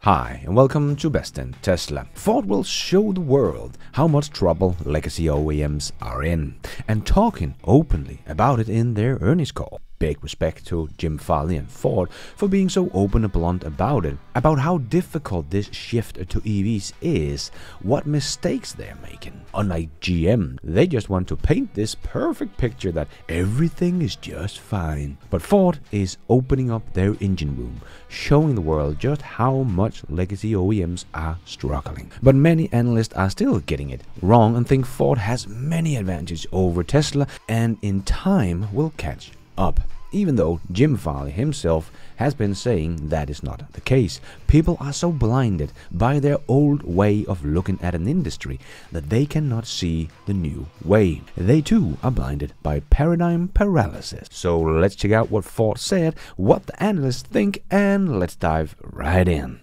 Hi and welcome to Best in Tesla. Ford will show the world how much trouble legacy OEMs are in and talking openly about it in their earnings call. Big respect to Jim Farley and Ford for being so open and blunt about it, about how difficult this shift to EVs is, what mistakes they're making. Unlike GM, they just want to paint this perfect picture that everything is just fine. But Ford is opening up their engine room, showing the world just how much legacy OEMs are struggling. But many analysts are still getting it wrong and think Ford has many advantages over Tesla and in time will catch up. Even though Jim Farley himself has been saying that is not the case. People are so blinded by their old way of looking at an industry that they cannot see the new way. They too are blinded by paradigm paralysis. So let's check out what Ford said, what the analysts think, and let's dive right in.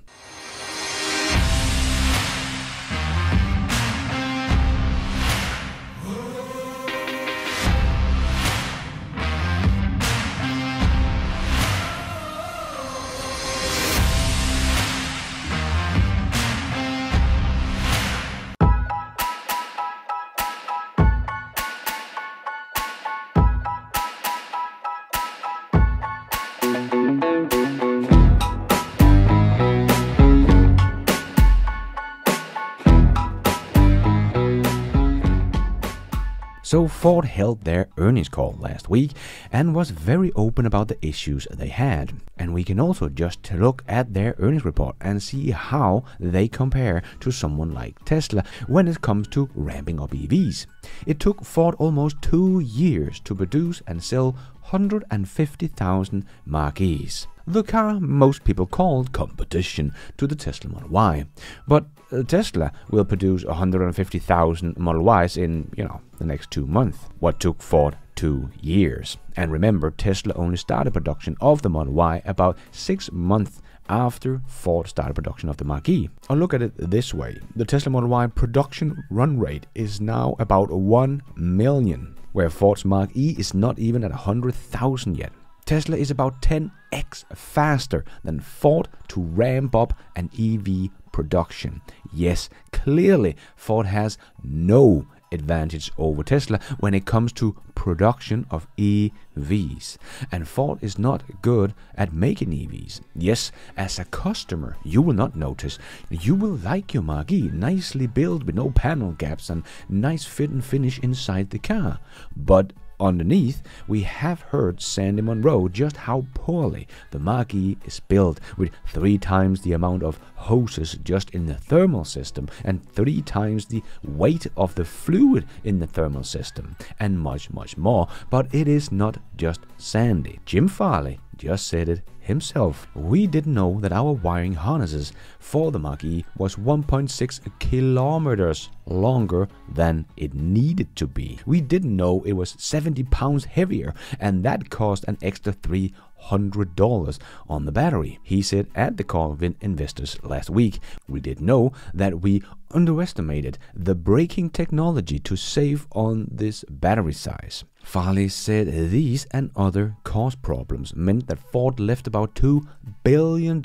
So Ford held their earnings call last week and was very open about the issues they had. And we can also just look at their earnings report and see how they compare to someone like Tesla when it comes to ramping up EVs. It took Ford almost 2 years to produce and sell 150,000 Mach-Es. The car most people called competition to the Tesla Model Y. But Tesla will produce 150,000 Model Ys in, the next 2 months. What took Ford 2 years. And remember, Tesla only started production of the Model Y about 6 months after Ford started production of the Mach-E. Or look at it this way. The Tesla Model Y production run rate is now about 1 million, where Ford's Mach-E is not even at 100,000 yet. Tesla is about 10x faster than Ford to ramp up an EV production. Yes, clearly Ford has no advantage over Tesla when it comes to production of EVs. And Ford is not good at making EVs. Yes, as a customer, you will not notice. You will like your Mach-E, nicely built with no panel gaps and nice fit and finish inside the car. But underneath, we have heard Sandy Monroe just how poorly the Mach-E is built, with 3 times the amount of hoses just in the thermal system and 3 times the weight of the fluid in the thermal system, and much more. But it is not just Sandy. Jim Farley just said it himself. We didn't know that our wiring harnesses for the Mach-E was 1.6 kilometers longer than it needed to be. We didn't know it was 70 pounds heavier, and that cost an extra $300 on the battery, he said at the call with investors last week. We didn't know that we underestimated the braking technology to save on this battery size. Farley said these and other cost problems meant that Ford left about $2 billion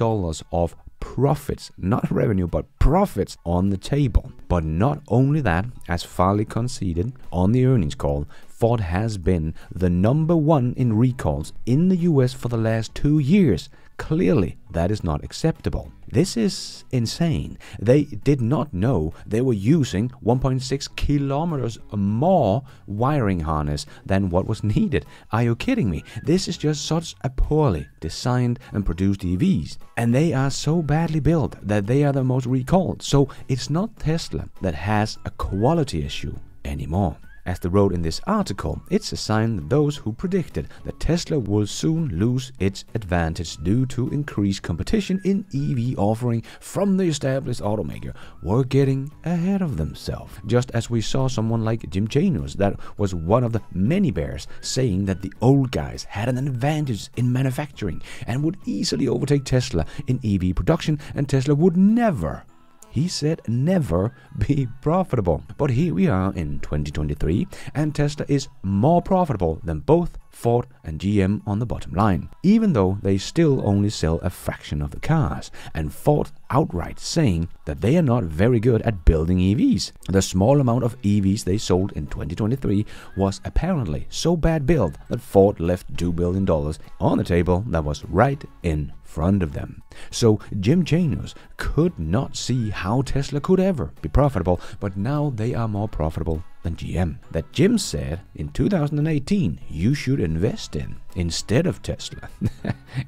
of profits, not revenue, but profits on the table. But not only that, as Farley conceded on the earnings call, Ford has been the #1 in recalls in the US for the last 2 years. Clearly, that is not acceptable. This is insane. They did not know they were using 1.6 kilometers more wiring harness than what was needed. Are you kidding me? This is just such a poorly designed and produced EVs. And they are so badly built that they are the most recalled. So it's not Tesla that has a quality issue anymore. As they wrote in this article, it's a sign that those who predicted that Tesla will soon lose its advantage due to increased competition in EV offering from the established automaker were getting ahead of themselves. Just as we saw someone like Jim Janus, that was one of the many bears, saying that the old guys had an advantage in manufacturing and would easily overtake Tesla in EV production, and Tesla would never, he said, never be profitable. But here we are in 2023, and Tesla is more profitable than both Ford and GM on the bottom line, even though they still only sell a fraction of the cars, and Ford outright saying that they are not very good at building EVs. The small amount of EVs they sold in 2023 was apparently so bad built that Ford left $2 billion on the table that was right in front of them. So Jim Chanos could not see how Tesla could ever be profitable, but now they are more profitable than GM. That Jim said in 2018 you should invest in instead of Tesla.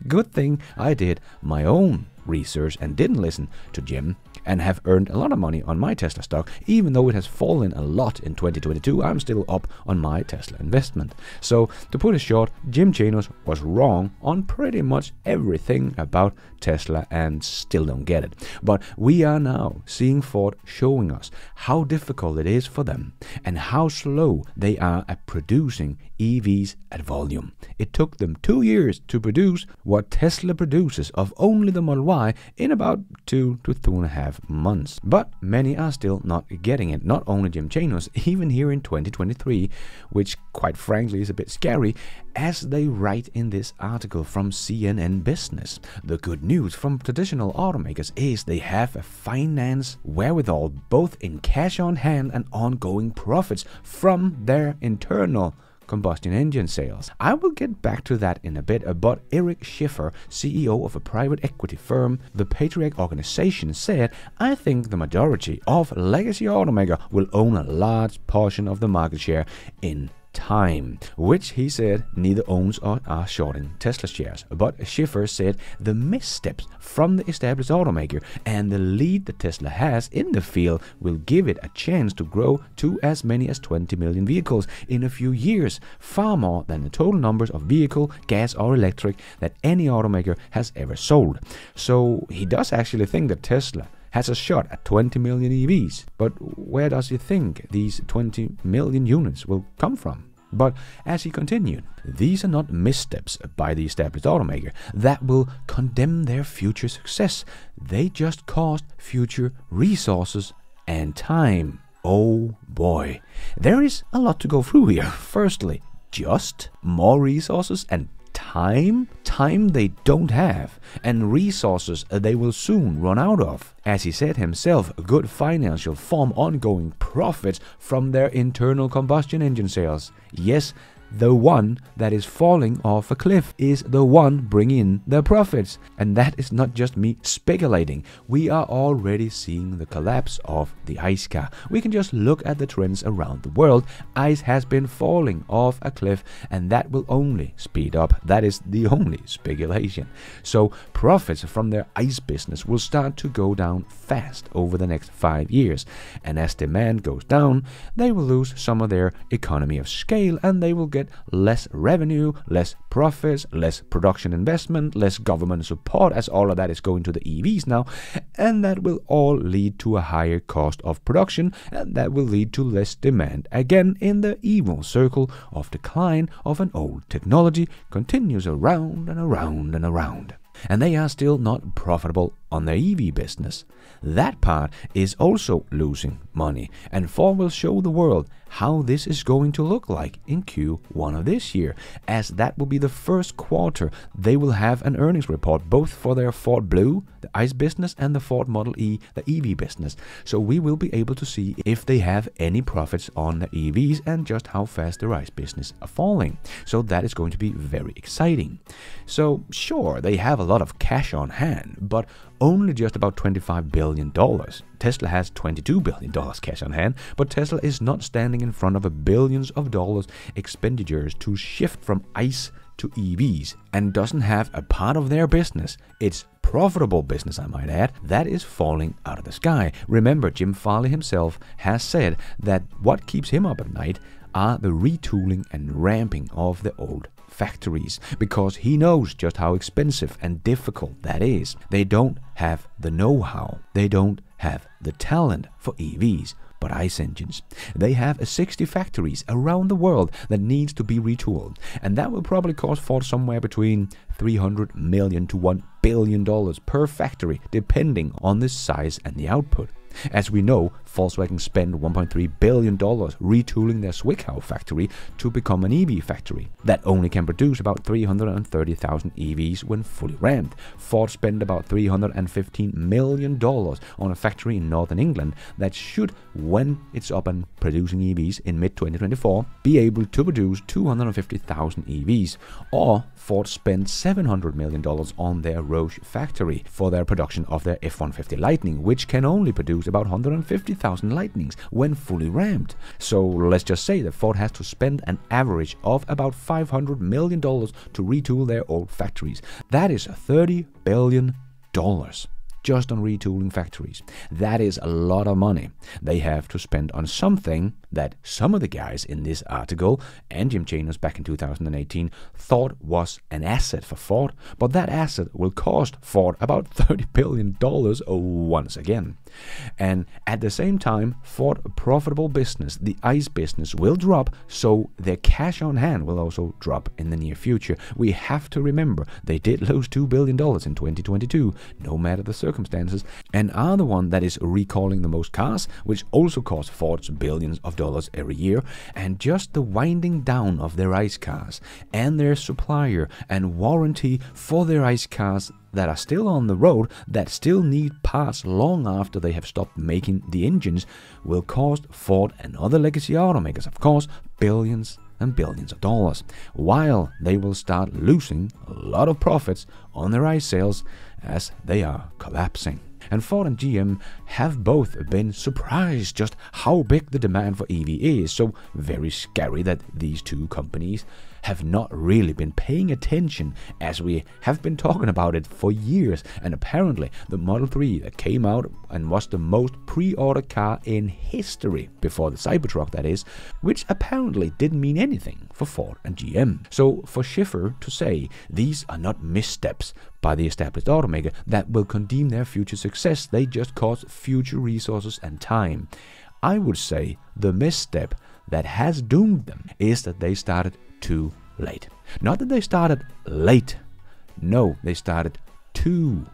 Good thing I did my own research and didn't listen to Jim, and have earned a lot of money on my Tesla stock. Even though it has fallen a lot in 2022, I'm still up on my Tesla investment. So to put it short, Jim Chanos was wrong on pretty much everything about Tesla and still don't get it. But we are now seeing Ford showing us how difficult it is for them and how slow they are at producing EVs at volume. It took them 2 years to produce what Tesla produces of only the Model Y in about 2 to 2.5 months. But many are still not getting it. Not only Jim Chanos, even here in 2023, which quite frankly is a bit scary, as they write in this article from CNN Business. The good news from traditional automakers is they have a finance wherewithal, both in cash on hand and ongoing profits from their internal combustion engine sales. I will get back to that in a bit, but Eric Schiffer, CEO of a private equity firm, the Patriarch Organization, said, "I think the majority of legacy automaker will own a large portion of the market share in time," which he said neither owns or are shorting Tesla shares. But Schiffer said the missteps from the established automaker and the lead that Tesla has in the field will give it a chance to grow to as many as 20 million vehicles in a few years, far more than the total numbers of vehicle, gas or electric, that any automaker has ever sold. So he does actually think that Tesla has a shot at 20 million EVs. But where does he think these 20 million units will come from? But as he continued, these are not missteps by the established automaker that will condemn their future success. They just cost future resources and time. Oh boy, there is a lot to go through here. Firstly, just more resources and time they don't have, and resources they will soon run out of. As he said himself, a good financial form ongoing profits from their internal combustion engine sales. Yes, the one that is falling off a cliff is the one bringing in the profits. And that is not just me speculating. We are already seeing the collapse of the ICE car. We can just look at the trends around the world. ICE has been falling off a cliff, and that will only speed up. That is the only speculation. So profits from their ICE business will start to go down fast over the next 5 years. And as demand goes down, they will lose some of their economy of scale, and they will get less revenue, less profits, less production investment, less government support, as all of that is going to the EVs now, and that will all lead to a higher cost of production, and that will lead to less demand. Again, in the evil circle of decline of an old technology continues around and around and around. And they are still not profitable on their EV business. That part is also losing money, and Ford will show the world how this is going to look like in Q1 of this year, as that will be the first quarter they will have an earnings report, both for their Ford Blue, the ICE business, and the Ford Model E, the EV business. So we will be able to see if they have any profits on the EVs and just how fast their ICE business are falling. So that is going to be very exciting. So sure, they have a lot of cash on hand, but only just about $25 billion. Tesla has $22 billion cash on hand, but Tesla is not standing in front of billions of dollars expenditures to shift from ICE to EVs, and doesn't have a part of their business, its profitable business I might add, that is falling out of the sky. Remember, Jim Farley himself has said that what keeps him up at night are the retooling and ramping of the old factories, because he knows just how expensive and difficult that is. They don't have the know-how, they don't have the talent for EVs, but ICE engines. They have 60 factories around the world that needs to be retooled, and that will probably cost Ford somewhere between $300 million to $1 billion per factory, depending on the size and the output. As we know, Volkswagen spent $1.3 billion retooling their Zwickau factory to become an EV factory that only can produce about 330,000 EVs when fully ramped. Ford spent about $315 million on a factory in northern England that should, when it's up and producing EVs in mid-2024, be able to produce 250,000 EVs. Or Ford spent $700 million on their Rouge factory for their production of their F-150 Lightning, which can only produce about 150,000 Lightnings when fully ramped. So let's just say that Ford has to spend an average of about $500 million to retool their old factories. That is $30 billion. Just on retooling factories. That is a lot of money they have to spend on something that some of the guys in this article and Jim Chanos back in 2018 thought was an asset for Ford, but that asset will cost Ford about $30 billion once again. And at the same time, Ford profitable business, the ICE business, will drop, so their cash on hand will also drop in the near future. We have to remember they did lose $2 billion in 2022, no matter the circumstances, and are the one that is recalling the most cars, which also costs Ford's billions of dollars every year. And just the winding down of their ICE cars and their supplier and warranty for their ICE cars that are still on the road, that still need parts long after they have stopped making the engines, will cost Ford and other legacy automakers, of course, billions and billions of dollars, while they will start losing a lot of profits on their ICE sales as they are collapsing. And Ford and GM have both been surprised just how big the demand for EV is. So very scary that these two companies have not really been paying attention, as we have been talking about it for years. And apparently the Model 3 that came out and was the most pre-ordered car in history, before the Cybertruck that is, which apparently didn't mean anything for Ford and GM. So for Schiffer to say these are not missteps by the established automaker that will condemn their future success, they just cost future resources and time. I would say the misstep that has doomed them is that they started too late. Not that they started late. No, they started too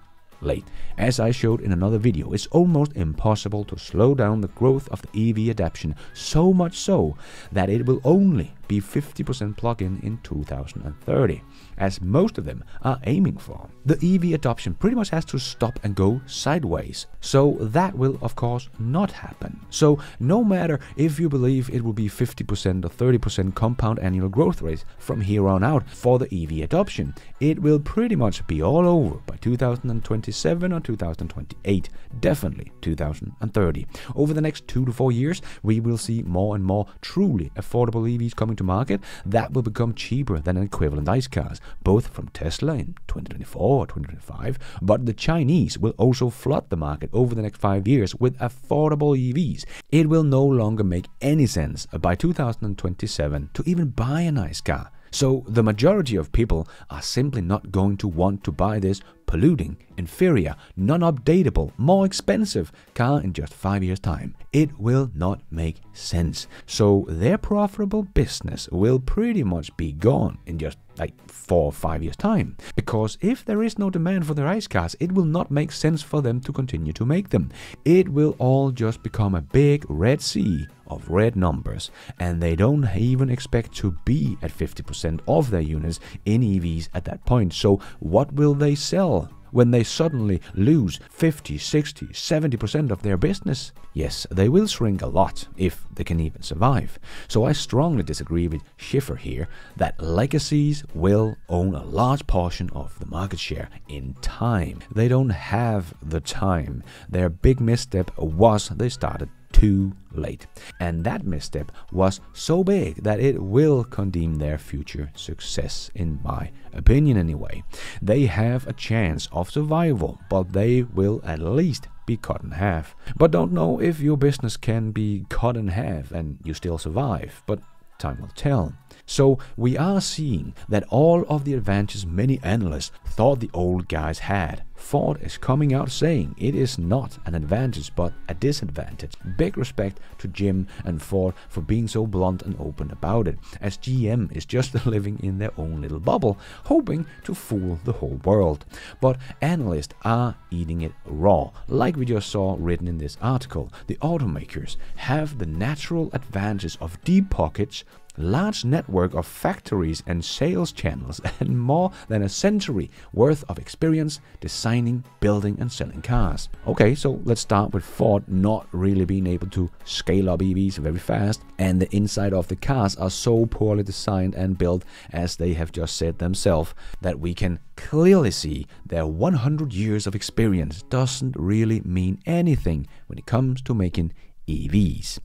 late. As I showed in another video, it's almost impossible to slow down the growth of the EV adoption, so much so that it will only be 50% plug-in in 2030, as most of them are aiming for. The EV adoption pretty much has to stop and go sideways, so that will of course not happen. So no matter if you believe it will be 50% or 30% compound annual growth rate from here on out for the EV adoption, it will pretty much be all over by 2027 or 2028, definitely 2030. Over the next 2 to 4 years, we will see more and more truly affordable EVs coming to market that will become cheaper than equivalent ICE cars, both from Tesla in 2024 or 2025, but the Chinese will also flood the market over the next 5 years with affordable EVs. It will no longer make any sense by 2027 to even buy an ICE car. So the majority of people are simply not going to want to buy this polluting, inferior, non-updatable, more expensive car in just 5 years' time. It will not make sense. So their profitable business will pretty much be gone in just like 4 or 5 years' time. Because if there is no demand for their ICE cars, it will not make sense for them to continue to make them. It will all just become a big red sea of red numbers, and they don't even expect to be at 50% of their units in EVs at that point. So what will they sell when they suddenly lose 50, 60, 70% of their business? Yes, they will shrink a lot if they can even survive. So I strongly disagree with Schiffer here that legacies will own a large portion of the market share in time. They don't have the time. Their big misstep was they started too late, and that misstep was so big that it will condemn their future success, in my opinion anyway. They have a chance of survival, but they will at least be cut in half. But don't know if your business can be cut in half and you still survive, but time will tell. So we are seeing that all of the advantages many analysts thought the old guys had, Ford is coming out saying it is not an advantage but a disadvantage. Big respect to Jim and Ford for being so blunt and open about it, as GM is just living in their own little bubble, hoping to fool the whole world. But analysts are eating it raw, like we just saw written in this article. The automakers have the natural advantages of deep pockets, large network of factories and sales channels, and more than a century worth of experience designing, building and selling cars. Okay, so let's start with Ford not really being able to scale up EVs very fast, and the inside of the cars are so poorly designed and built, as they have just said themselves, that we can clearly see their 100 years of experience doesn't really mean anything when it comes to making EVs.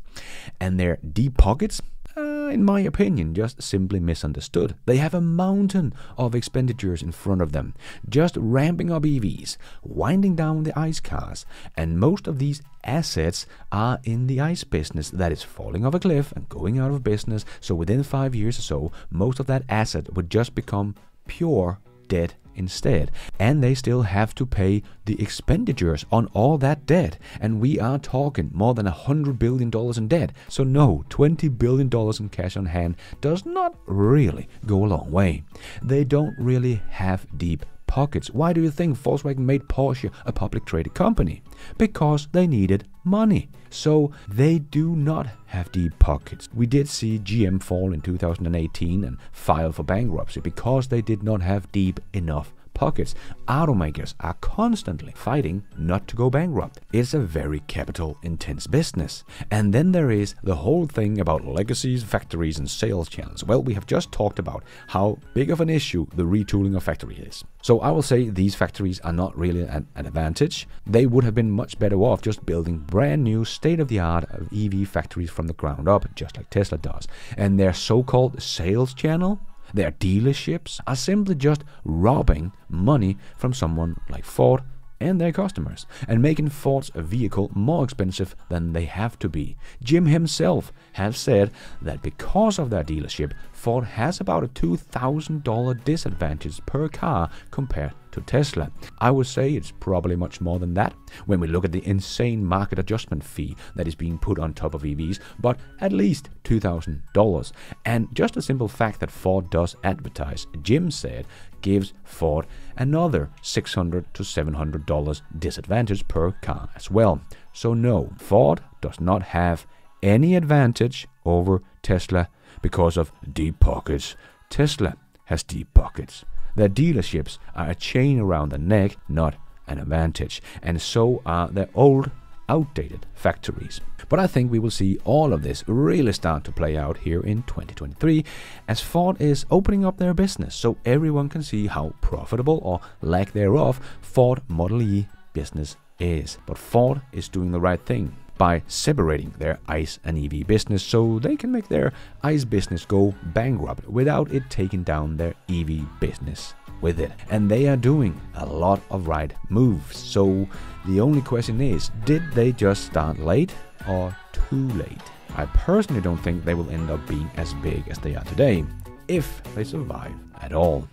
And their deep pockets, in my opinion, just simply misunderstood. They have a mountain of expenditures in front of them, just ramping up EVs, winding down the ICE cars, and most of these assets are in the ICE business that is falling off a cliff and going out of business. So within 5 years or so, most of that asset would just become pure debt instead, and they still have to pay the expenditures on all that debt, and we are talking more than $100 billion in debt. So no, $20 billion in cash on hand does not really go a long way. They don't really have deep pockets. Why do you think Volkswagen made Porsche a public traded company? Because they needed money. So they do not have deep pockets. We did see GM fall in 2018 and file for bankruptcy because they did not have deep enough pockets. Automakers are constantly fighting not to go bankrupt. It's a very capital intense business. And then there is the whole thing about legacies, factories and sales channels. Well, we have just talked about how big of an issue the retooling of factory is. So I will say these factories are not really an advantage. They would have been much better off just building brand new state-of-the-art EV factories from the ground up, just like Tesla does. And their so-called sales channel, their dealerships, are simply just robbing money from someone like Ford and their customers, and making Ford's vehicle more expensive than they have to be. Jim himself has said that because of their dealership, Ford has about a $2,000 disadvantage per car compared to Tesla. I would say it's probably much more than that when we look at the insane market adjustment fee that is being put on top of EVs, but at least $2,000. And just a simple fact that Ford does advertise, Jim said, gives Ford another $600 to $700 disadvantage per car as well. So no, Ford does not have any advantage over Tesla because of deep pockets. Tesla has deep pockets. Their dealerships are a chain around the neck, not an advantage, and so are their old, outdated factories. But I think we will see all of this really start to play out here in 2023, as Ford is opening up their business so everyone can see how profitable, or lack thereof, Ford Model E business is. But Ford is doing the right thing by separating their ICE and EV business so they can make their ICE business go bankrupt without it taking down their EV business with it. And they are doing a lot of right moves. So the only question is, did they just start late or too late? I personally don't think they will end up being as big as they are today, if they survive at all.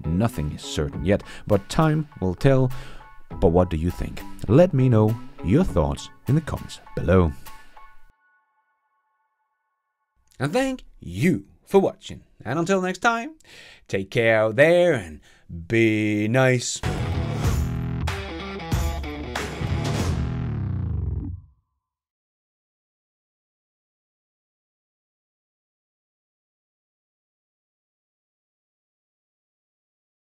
Nothing is certain yet, but time will tell. But what do you think? Let me know your thoughts in the comments below. And thank you for watching. And until next time, take care out there and be nice.